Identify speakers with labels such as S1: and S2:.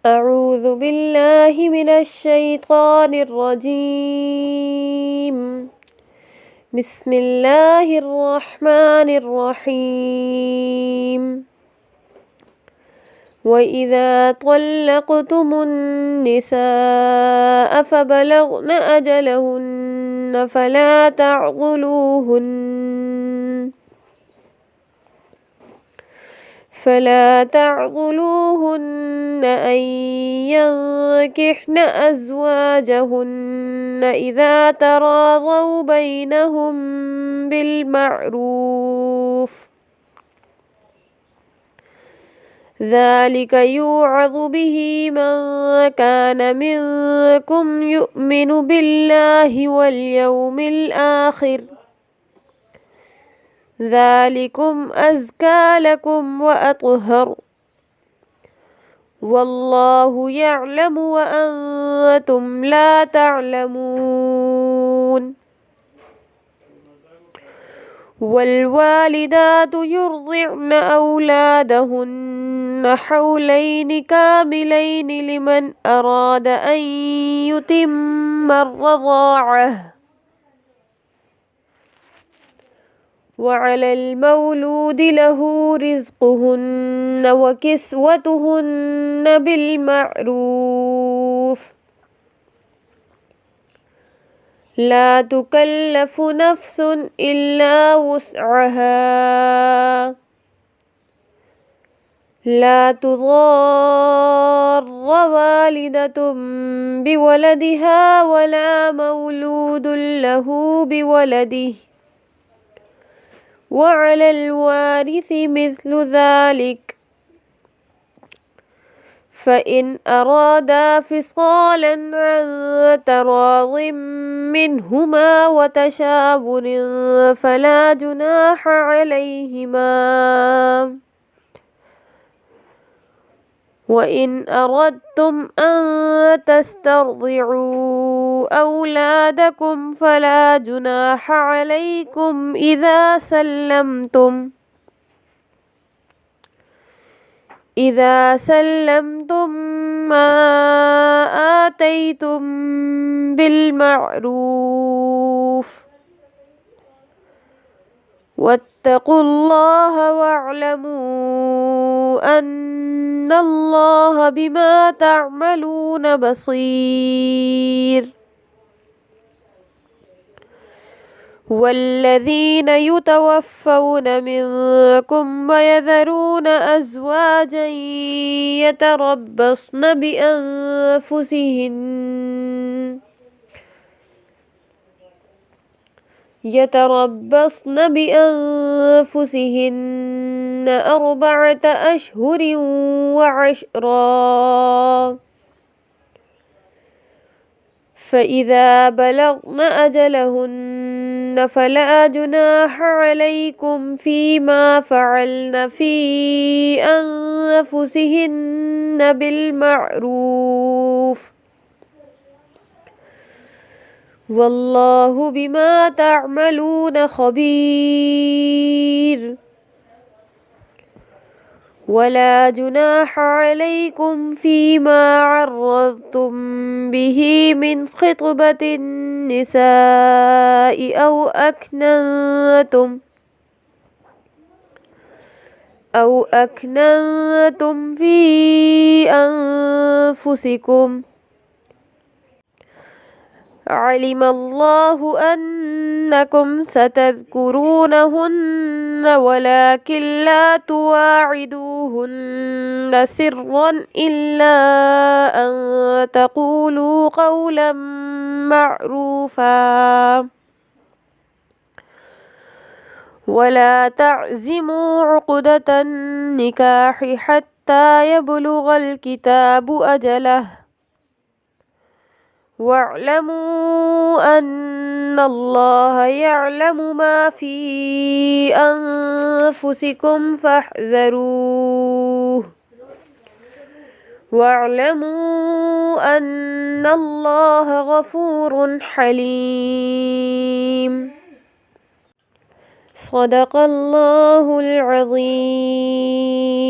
S1: أعوذ بالله من الشيطان الرجيم. بسم الله الرحمن الرحيم. وإذا طلقتم النساء فبلغن أجلهن فلا تعضلوهن أن ينكحن أزواجهن إذا تراضوا بينهم بالمعروف، ذلك يوعظ به من كان منكم يؤمن بالله واليوم الآخر، ذلكم أزكى لكم وأطهر، والله يعلم وأنتم لا تعلمون. والوالدات يرضعن أولادهن حولين كاملين لمن أراد أن يتم الرضاعة، وعلى المولود له رزقهن وكسوتهن بالمعروف، لا تكلف نفس إلا وسعها، لا تضار والدة بولدها ولا مولود له بولده، وعلى الوارث مثل ذلك، فإن أرادا فصالا عن تراض منهما وتشاور فلا جناح عليهما. وإن أردتم أن تسترضعوا أولادكم فلا جناح عليكم إذا سلمتم ما آتيتم بالمعروف، واتقوا الله واعلموا أن الله بما تعملون بصير. والذين يتوفون منكم ويذرون أزواجا يتربصن بأنفسهن 4 أشهر وعشرا، فإذا بلغن أجلهن فلا جناح عليكم فيما فعلن في أنفسهن بالمعروف، والله بما تعملون خبير. ولا جناح عليكم فيما عرضتم به من خطبة النساء أو أكننتم في أنفسكم، علم الله أنكم ستذكرونهن ولكن لا تواعدوهن سرا إلا أن تقولوا قولا معروفا، ولا تعزموا عقدة النكاح حتى يبلغ الكتاب أجله، واعلموا أن الله يعلم ما في أنفسكم فاحذروه، واعلموا أن الله غفور حليم. صدق الله العظيم.